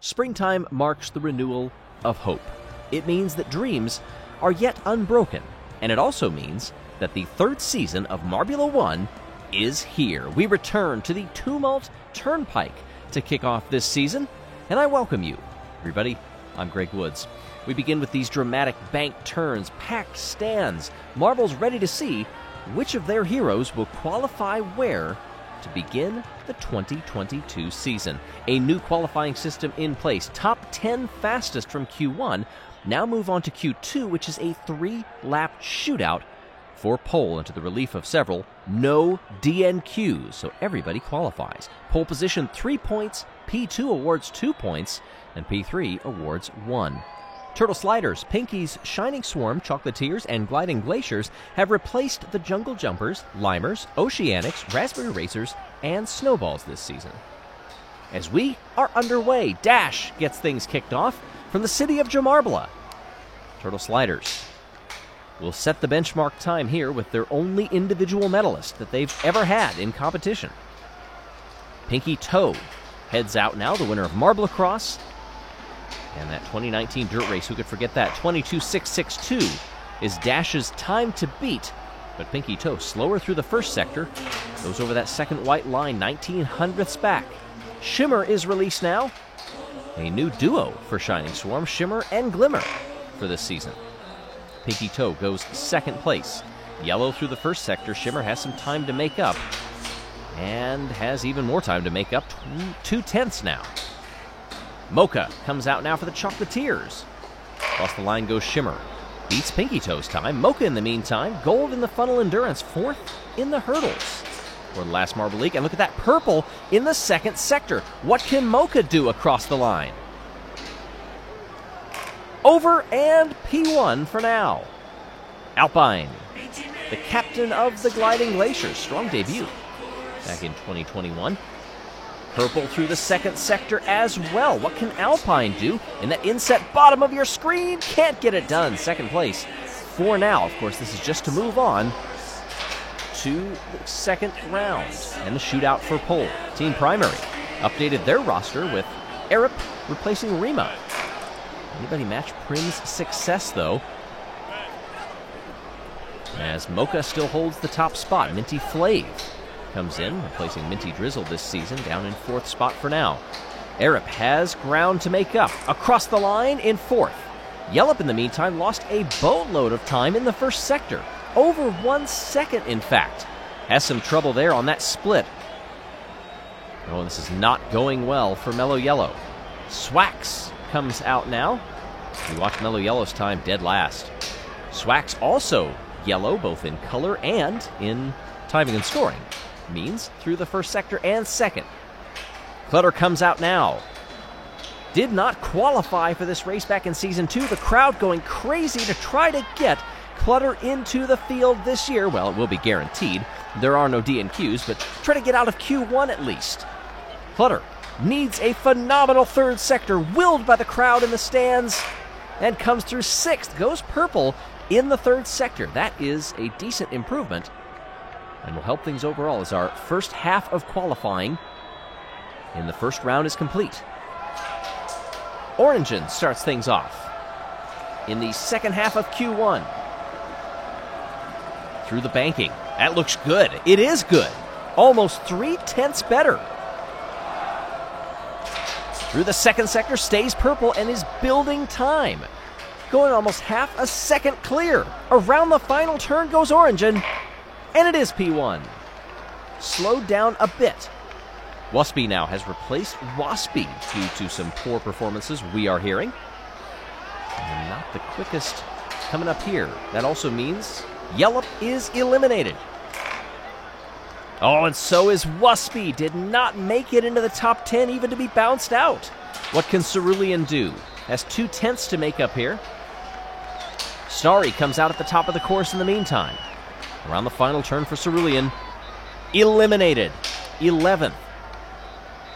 Springtime marks the renewal of hope. It means that dreams are yet unbroken, and it also means that the third season of Marbula One is here. We return to the Tumult Turnpike to kick off this season, and I welcome you. Everybody, I'm Greg Woods. We begin with these dramatic bank turns, packed stands, marbles ready to see which of their heroes will qualify where to begin the 2022 season. A new qualifying system in place. Top 10 fastest from Q1 now move on to Q2, which is a 3-lap shootout for pole, and to the relief of several, no DNQs, so everybody qualifies. Pole position 3 points, P2 awards 2 points, and P3 awards 1. Turtle Sliders, Pinkies, Shining Swarm, Chocolatiers, and Gliding Glaciers have replaced the Jungle Jumpers, Limers, Oceanics, Raspberry Racers, and Snowballs this season. As we are underway, Dash gets things kicked off from the city of Marbula. Turtle Sliders will set the benchmark time here with their only individual medalist that they've ever had in competition. Pinky Toe heads out now, the winner of Marbula Cross, and that 2019 dirt race, who could forget that? 22.662 is Dash's time to beat, but Pinky Toe slower through the first sector, goes over that second white line 19/100ths back. Shimmer is released now, a new duo for Shining Swarm, Shimmer and Glimmer for this season. Pinky Toe goes second place. Yellow through the first sector. Shimmer has some time to make up, and has even more time to make up, 2/10ths now. Mocha comes out now for the Chocolatiers. Across the line goes Shimmer. Beats Pinky Toe's time. Mocha, in the meantime, gold in the funnel endurance, fourth in the hurdles for the last Marble League. And look at that purple in the second sector. What can Mocha do across the line? Over and P1 for now. Alpine, the captain of the Gliding Glaciers. Strong debut back in 2021. Purple through the second sector as well. What can Alpine do in that inset bottom of your screen? Can't get it done. Second place for now. Of course, this is just to move on to the second round and the shootout for pole. Team Primary updated their roster with Arip replacing Rima. Anybody match Prim's success, though, as Mocha still holds the top spot. Minty Flave comes in, replacing Minty Drizzle this season, down in fourth spot for now. Arip has ground to make up. Across the line in fourth. Yelle, in the meantime, lost a boatload of time in the first sector. Over 1 second, in fact. Has some trouble there on that split. Oh, this is not going well for Mellow Yellow. Swax comes out now. We watch Mellow Yellow's time dead last. Swax also yellow, both in color and in timing and scoring. Means through the first sector and second. Clutter comes out now. Did not qualify for this race back in Season 2. The crowd going crazy to try to get Clutter into the field this year. Well, it will be guaranteed. There are no DNQs, but try to get out of Q1 at least. Clutter needs a phenomenal third sector, willed by the crowd in the stands, and comes through sixth. Goes purple in the third sector. That is a decent improvement, and will help things overall as our first half of qualifying in the first round is complete. Orangen starts things off in the second half of Q1. Through the banking. That looks good. It is good. Almost 3/10ths better. Through the second sector, stays purple and is building time. Going almost half a second clear. Around the final turn goes Orangen, and it is P1. Slowed down a bit. Waspy now has replaced Waspy due to some poor performances we are hearing. And not the quickest coming up here. That also means Yelle is eliminated. Oh, and so is Waspy. Did not make it into the top 10 even to be bounced out. What can Cerulean do? Has 2/10ths to make up here. Starry comes out at the top of the course in the meantime. Around the final turn for Cerulean. Eliminated. 11th.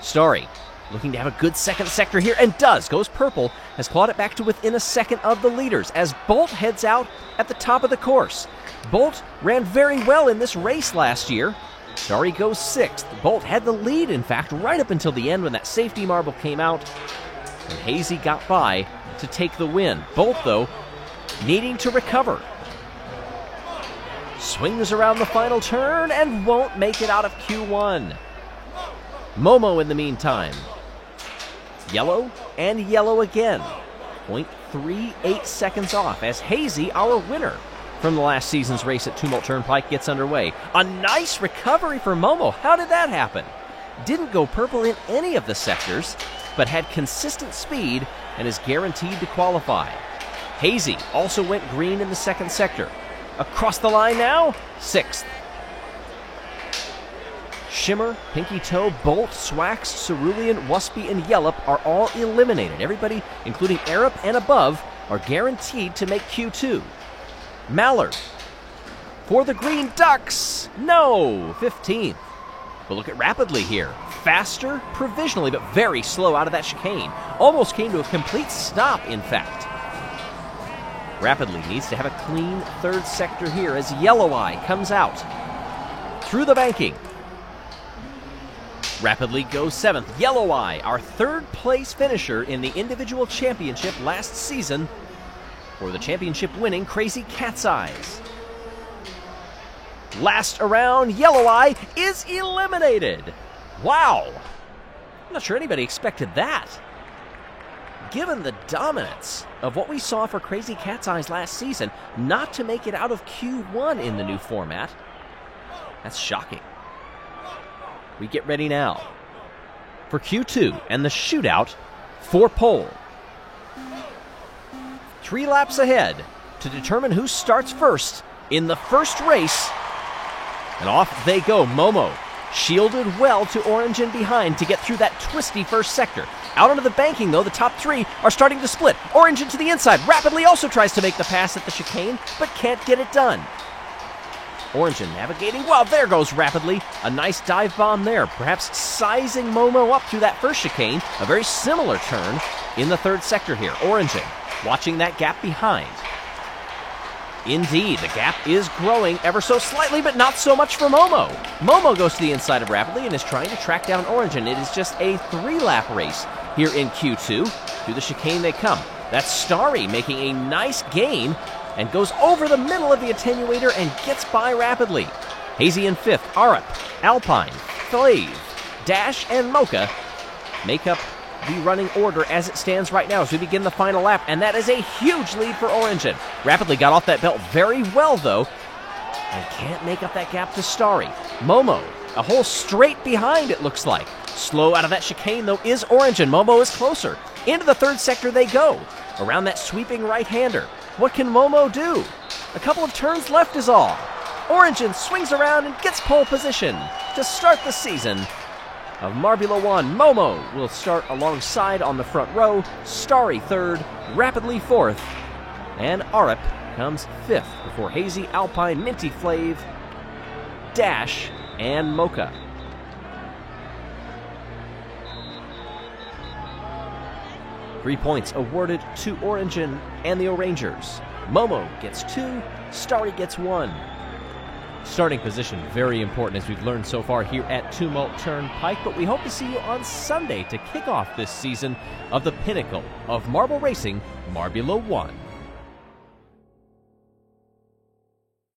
Starry looking to have a good second sector here, and does. Goes purple, has clawed it back to within a second of the leaders as Bolt heads out at the top of the course. Bolt ran very well in this race last year. Starry goes sixth. Bolt had the lead, in fact, right up until the end when that safety marble came out. And Hazy got by to take the win. Both, though, needing to recover. Swings around the final turn and won't make it out of Q1. Momo in the meantime. Yellow and yellow again. 0.38 seconds off as Hazy, our winner from the last season's race at Tumult Turnpike, gets underway. A nice recovery for Momo. How did that happen? Didn't go purple in any of the sectors, but had consistent speed and is guaranteed to qualify. Hazy also went green in the second sector. Across the line now, 6th. Shimmer, Pinky Toe, Bolt, Swax, Cerulean, Wuspy, and Yellop are all eliminated. Everybody, including Arup and above, are guaranteed to make Q2. Mallard for the Green Ducks. No, 15th. But look at Rapidly here. Faster, provisionally, but very slow out of that chicane. Almost came to a complete stop, in fact. Rapidly needs to have a clean third sector here as Yellow Eye comes out through the banking. Rapidly goes 7th. Yellow Eye, our third place finisher in the individual championship last season for the championship winning Crazy Cat's Eyes. Last around, Yellow Eye is eliminated. Wow. I'm not sure anybody expected that. Given the dominance of what we saw for Crazy Cat's Eyes last season, not to make it out of Q1 in the new format, that's shocking. We get ready now for Q2 and the shootout for pole. 3 laps ahead to determine who starts first in the first race. And off they go. Momo shielded well to Orange and behind to get through that twisty first sector. Out onto the banking, though, the top 3 are starting to split. Orange into the inside. Rapidly also tries to make the pass at the chicane, but can't get it done. Orange navigating well. There goes Rapidly. A nice dive bomb there, perhaps sizing Momo up through that first chicane. A very similar turn in the third sector here. Orange watching that gap behind. Indeed, the gap is growing ever so slightly, but not so much for Momo. Momo goes to the inside of Rapidly and is trying to track down Orange, and it is just a 3-lap race here in Q2. Through the chicane they come. That's Starry making a nice gain and goes over the middle of the attenuator and gets by Rapidly. Hazy in 5th. Arup, Alpine, Flave, Dash, and Mocha make up the running order as it stands right now as we begin the final lap, and that is a huge lead for Orange. Rapidly got off that belt very well, though, and can't make up that gap to Starry. Momo, a whole straight behind, it looks like. Slow out of that chicane, though, is Orange, and Momo is closer. Into the third sector they go, around that sweeping right-hander. What can Momo do? A couple of turns left is all. Orange swings around and gets pole position to start the season of Marbula One. Momo will start alongside on the front row, Starry 3rd, Rapidly 4th, and Arup comes 5th before Hazy, Alpine, Minty Flave, Dash, and Mocha. Three points awarded to Orange and the Orangers. Momo gets 2, Starry gets 1. Starting position, very important as we've learned so far here at Tumult Turnpike, but we hope to see you on Sunday to kick off this season of the pinnacle of marble racing, Marbula One.